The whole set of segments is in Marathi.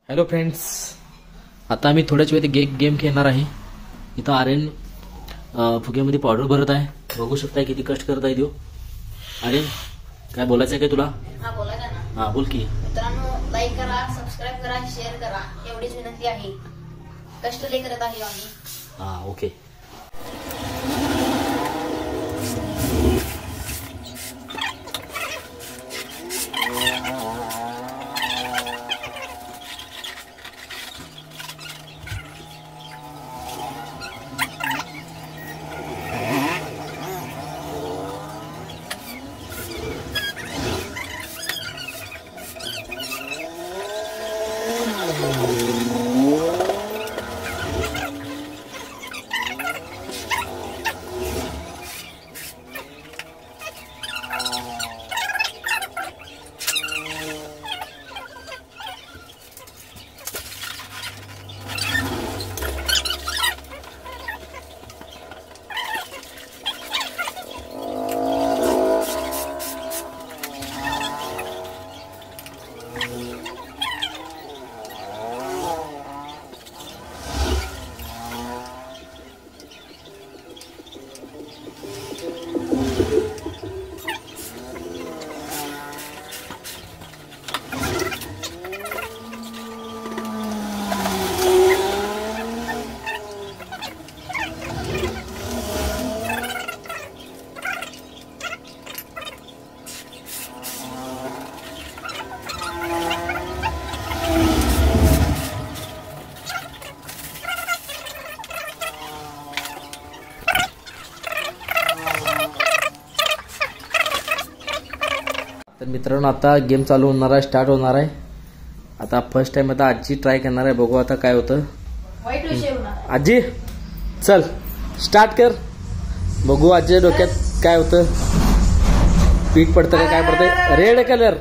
हॅलो फ्रेंड्स, आता आम्ही थोड्याच वेळ गेम खेळणार आहे. इथं आर्यन फुग्यामध्ये पावडर भरत आहे. बघू शकताय किती कष्ट करत आहे तो. आर्यन, काय बोलायचं आहे काय तुला? हा, बोलायचं ना. हा, बोल की. मित्रांनो, लाईक करा, सबस्क्राईब करा, शेअर करा, एवढीच विनंती आहे. कष्ट लई करत आहे आम्ही. हा, ओके. तर मित्रांनो, आता गेम चालू होणार आहे, स्टार्ट होणार आहे. आता फर्स्ट टाइम आता आजी ट्राय करणार आहे. बघू आता काय होतं. वाईट विषय होणार. आजी चल स्टार्ट कर. बघू आजीच्या डोक्यात काय होतं. पीठ पडतं का काय पडतंय. Red colour,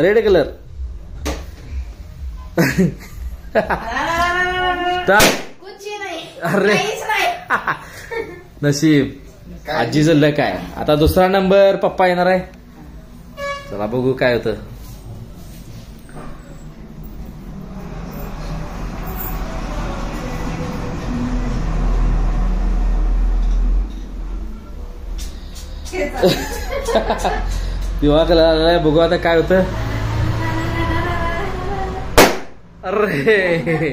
red colour. कुछ नाही. अरे काहीच नाही. नशीब आजीचं लक आहे. आता दुसरा नंबर पप्पा येणार आहे. चला बघू काय होतं. पिवळा कलर आलाय. बघू आता काय होतं. अरे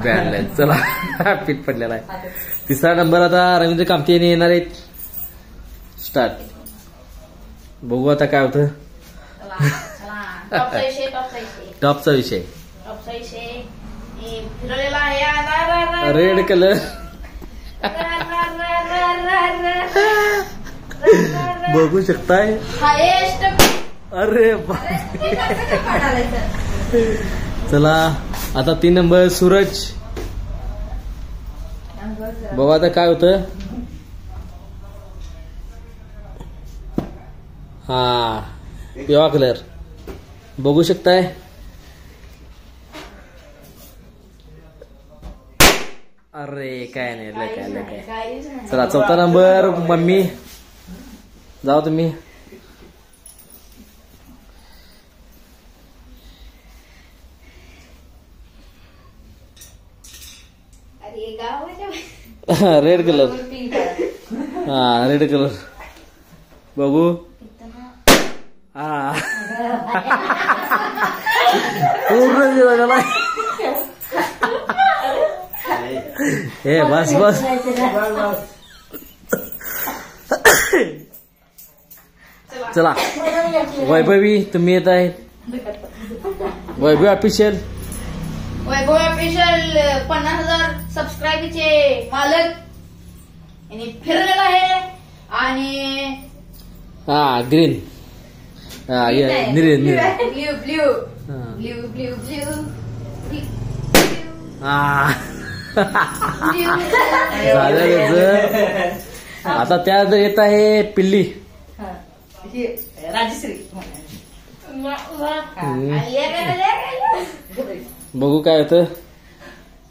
बॅडलाय. चला पीठ पडलेला आहे. तिसरा नंबर आता रवींद्र कामती यांनी येणार आहेत. स्टार्ट. बघू आता काय होतं. टॉपचा विषय, टॉपचा विषय, टॉपचा विषय. टॉपचा विषय फिरलेला आहे. Red colour. बघू शकताय. हायेस्ट. अरे चला आता 3 नंबर सूरज. बघू आता काय होतं. हा, पिवळा कलर. बघू शकताय. अरे काय नाही, काय. चला चौथा नंबर मम्मी. जाओ तुम्ही. Red colour. हा, रेड कलर. बघू. हा पूर्ण दिवस. हे बस बस. चला वैभवी तुम्ही येत आहे. वैभवी ऑफिशियल. वैभव ऑफिशियल 50,000 सबस्क्राईबचे मालक यांनी फिरलेला आहे. आणि हा ग्रीन. हा निरे blue blue blue blue blue. हा झालं त्याचं. आता त्यात येत आहे पिल्ली. राजश्री. बघू काय होतं.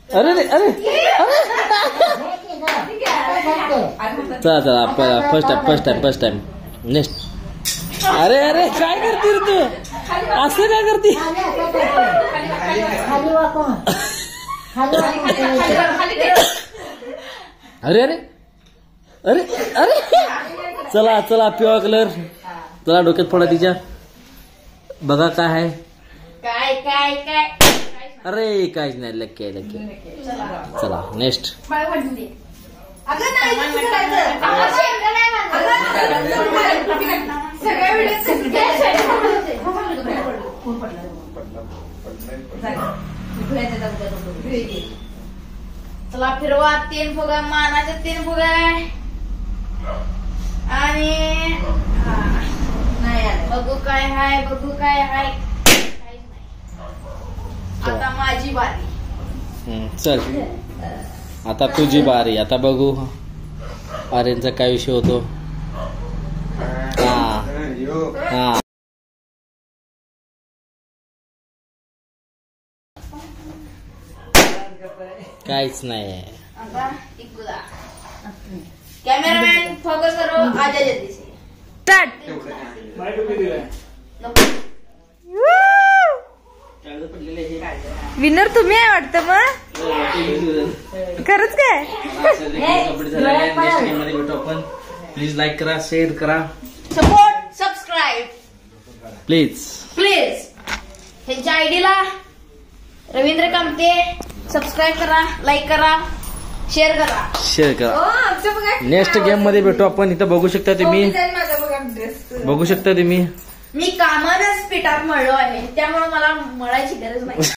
अरे अरे चला चला फर्स्ट टाइम नेक्स्ट. अरे अरे काय करते रे तू. असं काय करते. अरे अरे अरे अरे चला चला पिवळा कलर. चला डोक्यात फोडा तिच्या. बघा काय आहे. काय काय काय अरे काहीच नाही. Lucky lucky. चला नेक्स्ट. चला फिरवा. 3 फुगा मानाचे 3 फुगा आणि बघू काय हाय. बघू काय हाय. काहीच नाही. आता माझी बारी. चल आता तुझी बारी. आता बघू आर्यनचा काय विषय होतो. हा हा काहीच नाही. आता इकुदा. कॅमेरामॅन फोकस करो. आजा जल्दी से. स्टार्ट. विनर तुम्ही आहे वाटतं मग. खरंच काय. प्लीज लाईक करा. शेअर करा. सपोर्ट. Subscribe please. प्लीज. ह्यांच्या आयडीला रवींद्र कामते. सबस्क्राईब करा. लाईक करा. शेअर करा. शेअर करा. नेक्स्ट गेम मध्ये भेटू आपण. इथं बघू शकता तुम्ही. बघू शकता तुम्ही. मी कामानच पिठात मळलो आहे त्यामुळे मला मळायची गरज नाही.